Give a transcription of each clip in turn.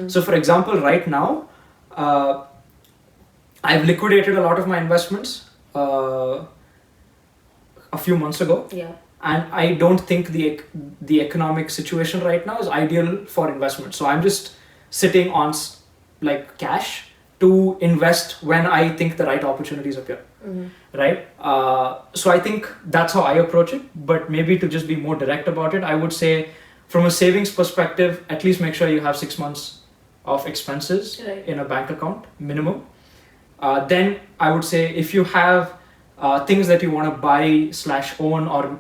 So for example, right now, I've liquidated a lot of my investments a few months ago. Yeah. And I don't think the economic situation right now is ideal for investment. So I'm just sitting on like cash to invest when I think the right opportunities appear. Right? So I think that's how I approach it. But maybe to just be more direct about it, I would say from a savings perspective, at least make sure you have 6 months of expenses in a bank account, minimum. Then I would say if you have things that you want to buy / own, or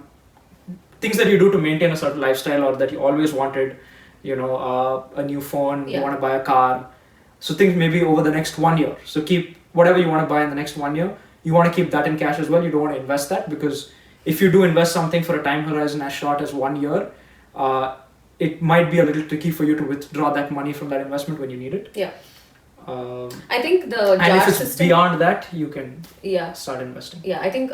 things that you do to maintain a certain lifestyle, or that you always wanted, a new phone, you want to buy a car. So things maybe over the next 1 year. So keep whatever you want to buy in the next 1 year. You want to keep that in cash as well. You don't want to invest that, because if you do invest something for a time horizon as short as 1 year, it might be a little tricky for you to withdraw that money from that investment when you need it. Yeah. I think the jar and if it's system, beyond that, you can start investing. Yeah, I think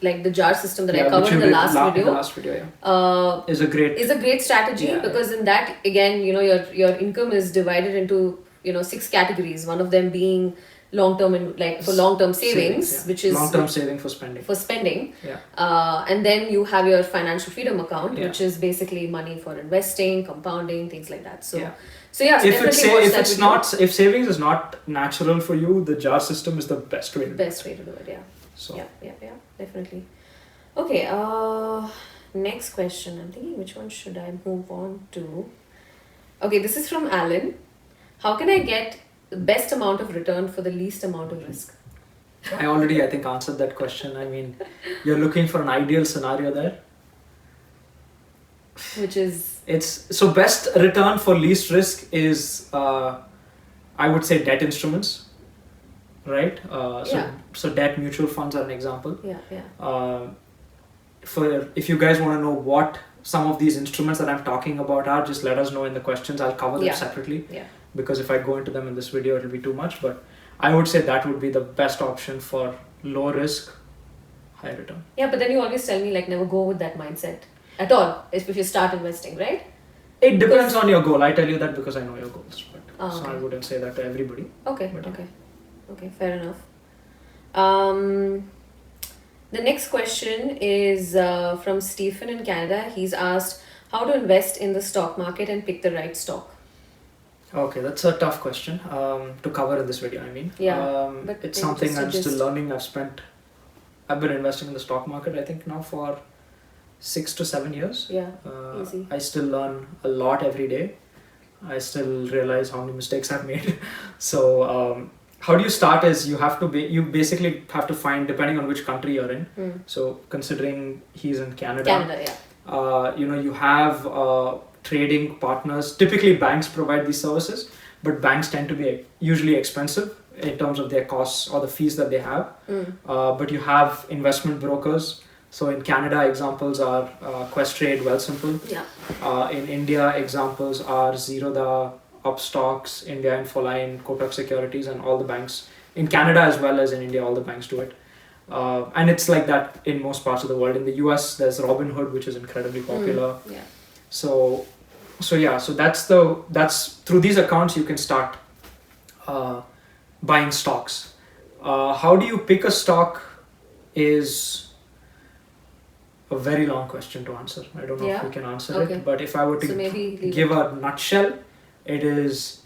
like the jar system that I covered in the last video, is a great strategy, because in that, again, your income is divided into 6 categories. One of them being long-term for long-term savings, which is long-term saving for spending. And then you have your financial freedom account, which is basically money for investing, compounding, things like that. So if savings is not natural for you, the jar system is the best way to do it. Yeah. So yeah, definitely. Okay. Next question. I'm thinking, which one should I move on to? Okay, this is from Alan. How can I get the best amount of return for the least amount of risk? I already, I think, answered that question. I mean, you're looking for an ideal scenario there. Which is? So best return for least risk is, I would say, debt instruments, right? So debt mutual funds are an example. If you guys want to know what some of these instruments that I'm talking about are, just let us know in the questions. I'll cover them separately. Because if I go into them in this video, it'll be too much. But I would say that would be the best option for low risk, high return. Yeah, but then you always tell me, like, never go with that mindset at all, if you start investing, right? It depends on your goal. I tell you that because I know your goals. But so I wouldn't say that to everybody. Okay, fair enough. The next question is from Stephen in Canada. He's asked how to invest in the stock market and pick the right stock. Okay, that's a tough question to cover in this video, I mean. But it's something I'm still learning. I've been investing in the stock market, I think, now for 6 to 7 years. Easy. I still learn a lot every day. I still realize how many mistakes I've made. So how do you start is you basically have to find, depending on which country you're in. So considering he's in Canada, you have trading partners. Typically banks provide these services, but banks tend to be usually expensive in terms of their costs or the fees that they have. But you have investment brokers. So in Canada, examples are Questrade, Wealthsimple. In India, examples are Zerodha, Upstocks, India Infoline, Kotak Securities, and all the banks. In Canada as well as in India, all the banks do it. And it's like that in most parts of the world. In the US, there's Robinhood, which is incredibly popular. So that's through these accounts you can start buying stocks. How do you pick a stock is a very long question to answer. I don't know if we can answer it, but if I were to give a nutshell, it is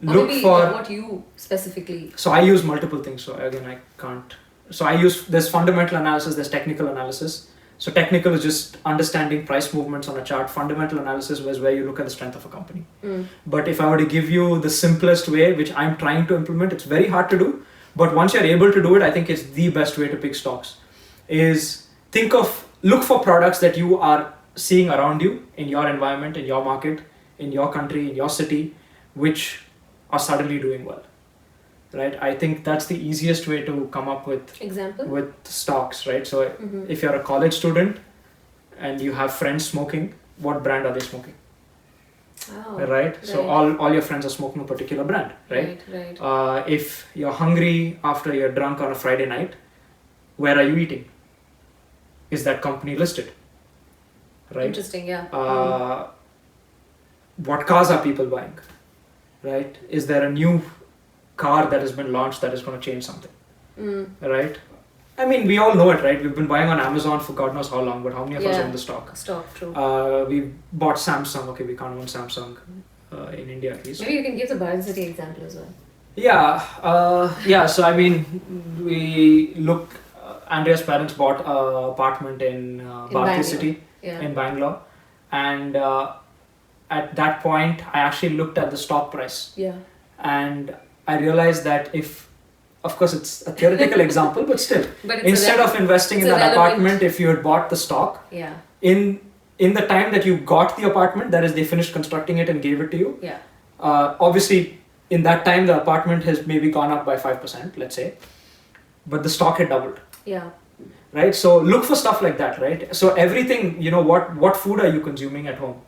look for what you specifically. So I use multiple things. So again, I can't. So there's fundamental analysis, there's technical analysis. So technical is just understanding price movements on a chart. Fundamental analysis was where you look at the strength of a company. But if I were to give you the simplest way, which I'm trying to implement, it's very hard to do. But once you're able to do it, I think it's the best way to pick stocks. Look for products that you are seeing around you in your environment, in your market, in your country, in your city, which are suddenly doing well. Right? I think that's the easiest way to come up with stocks, right? So if you're a college student and you have friends smoking, what brand are they smoking? Right? So all your friends are smoking a particular brand, right? If you're hungry after you're drunk on a Friday night, where are you eating? Is that company listed? Right? Interesting, what cars are people buying? right? Is there a new car that has been launched that is going to change something, right? I mean, we all know it, right? We've been buying on Amazon for God knows how long, but how many of us own the stock? True. We bought Samsung. Okay, we can't own Samsung in India at least. Maybe you can give the Bharat City example as well. Yeah. So I mean, we look. Andrea's parents bought an apartment in Bharati City in Bangalore, and at that point, I actually looked at the stock price. Yeah. And I realized that if, of course, it's a theoretical example, but still, instead of investing in that apartment, if you had bought the stock, in the time that you got the apartment, that is, they finished constructing it and gave it to you. Yeah. Obviously, in that time, the apartment has maybe gone up by 5%, let's say, but the stock had doubled. Yeah. Right. So look for stuff like that. Right. So everything, what food are you consuming at home?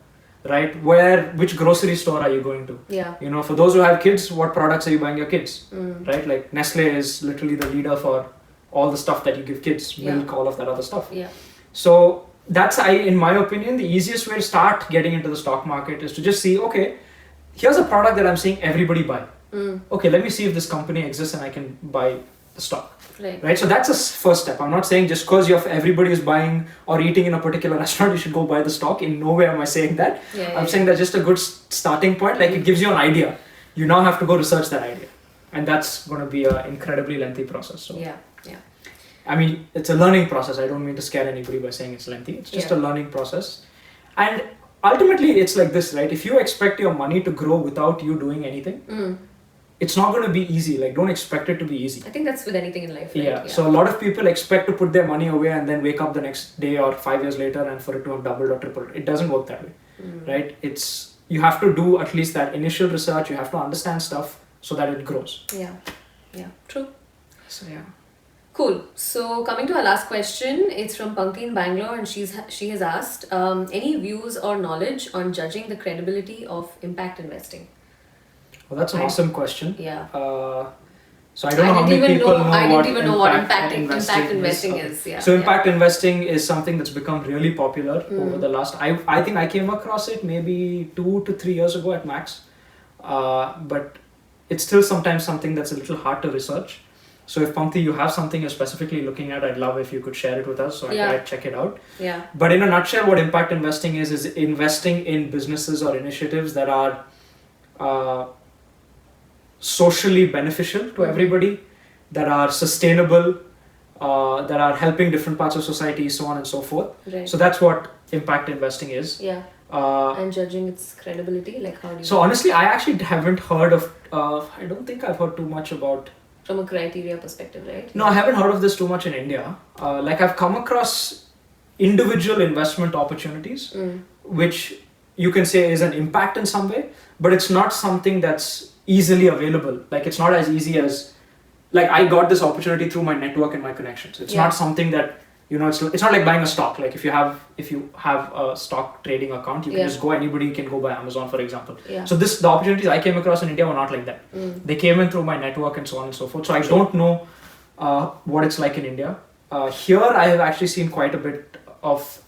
Right. Which grocery store are you going to? Yeah. For those who have kids, what products are you buying your kids? Right. Like Nestle is literally the leader for all the stuff that you give kids, milk, all of that other stuff. Yeah. So that's, in my opinion, the easiest way to start getting into the stock market is to just see, okay, here's a product that I'm seeing everybody buy. Okay, let me see if this company exists and I can buy the stock. Right. So that's a first step. I'm not saying just because everybody is buying or eating in a particular restaurant, you should go buy the stock. In no way am I saying that. I'm saying that's just a good starting point. Like it gives you an idea. You now have to go research that idea, and that's going to be an incredibly lengthy process. So yeah. I mean, it's a learning process. I don't mean to scare anybody by saying it's lengthy. It's just a learning process, and ultimately, it's like this, right? If you expect your money to grow without you doing anything. It's not going to be easy. Like, don't expect it to be easy. I think that's with anything in life, right? Yeah. So a lot of people expect to put their money away and then wake up the next day or 5 years later and for it to have doubled or tripled. It doesn't work that way, right? You have to do at least that initial research. You have to understand stuff so that it grows. Yeah. True. So yeah. Cool. So coming to our last question, it's from Pankti in Bangalore, and she has asked, any views or knowledge on judging the credibility of impact investing? Well, that's an awesome question. Yeah. So I don't know how many people know what impact investing is. Yeah. So impact investing is something that's become really popular over the last. I think I came across it maybe 2 to 3 years ago at max, but it's still sometimes something that's a little hard to research. So if Pankti, you have something you're specifically looking at, I'd love if you could share it with us so I can check it out. Yeah. But in a nutshell, what impact investing is investing in businesses or initiatives that are socially beneficial to everybody, that are sustainable, that are helping different parts of society, so on and so forth. Right. So that's what impact investing is. Yeah. And judging its credibility, like how do you... So honestly, I actually haven't heard of, I don't think I've heard too much about... From a criteria perspective, right? No, I haven't heard of this too much in India. Like I've come across individual investment opportunities, which you can say is an impact in some way, but it's not something that's easily available. Like it's not as easy as, like I got this opportunity through my network and my connections. It's not something that, it's not like buying a stock. Like if you have a stock trading account, you can just go, anybody can go buy Amazon, for example. Yeah. So the opportunities I came across in India were not like that. They came in through my network and so on and so forth. So I don't know what it's like in India. Here I have actually seen quite a bit of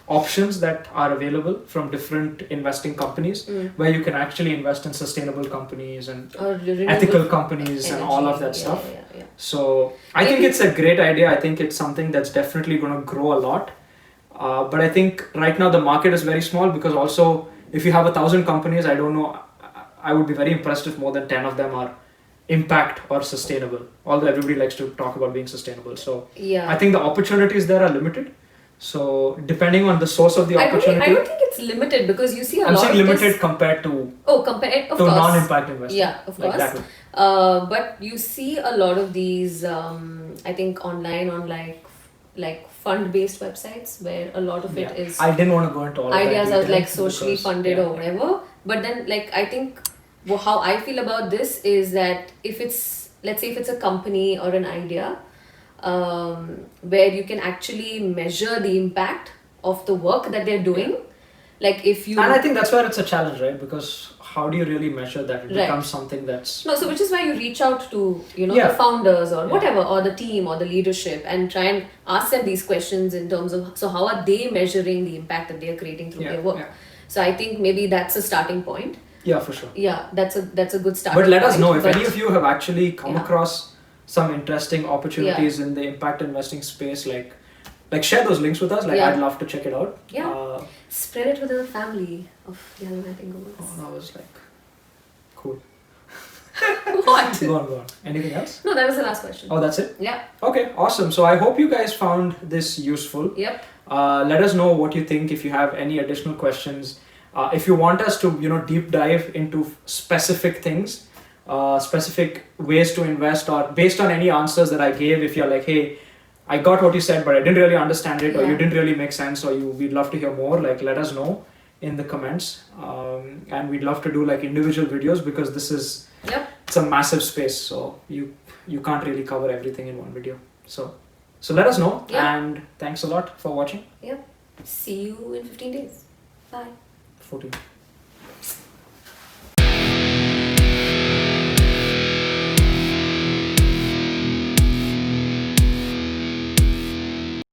options that are available from different investing companies where you can actually invest in sustainable companies and ethical companies and all of that stuff. Yeah. So I think it's a great idea. I think it's something that's definitely going to grow a lot. But I think right now the market is very small because also if you have 1,000 companies, I don't know, I would be very impressed if more than 10 of them are impact or sustainable, although everybody likes to talk about being sustainable. So I think the opportunities there are limited. So depending on the source of the opportunity, I don't think it's limited because you see a lot of I'm saying limited compared to non-impact investing. Yeah, of course. Exactly. But you see a lot of these, I think online on like fund-based websites where a lot of it is. I didn't want to go into all ideas of that are like socially funded or whatever. But then like I think how I feel about this is that let's say if it's a company or an idea. Where you can actually measure the impact of the work that they're doing. Like if you... And I think that's where it's a challenge, right? Because how do you really measure that? It becomes something that's... No, so which is why you reach out to, the founders or whatever, or the team or the leadership and try and ask them these questions in terms of, so how are they measuring the impact that they are creating through their work? So I think maybe that's a starting point. Yeah, for sure. Yeah, that's a good start. But let us point, know if but- any of you have actually come Yeah. across some interesting opportunities in the impact investing space. Like share those links with us. Like Yeah. I'd love to check it out. Yeah. Spread it with the family of Gallivanting Oh, Goals. that was like cool. What? Go on. Anything else? No, that was the last question. Oh, that's it? Yeah. Okay, awesome. So I hope you guys found this useful. Yep. Let us know what you think. If you have any additional questions, if you want us to deep dive into specific things, specific ways to invest, or based on any answers that I gave, if you're like, hey, I got what you said but I didn't really understand it, or you didn't really make sense, or we'd love to hear more, like let us know in the comments, and we'd love to do like individual videos, because this is it's a massive space, so you can't really cover everything in one video. So let us know, and thanks a lot for watching. Yep. See you in 15 days. Bye. 14.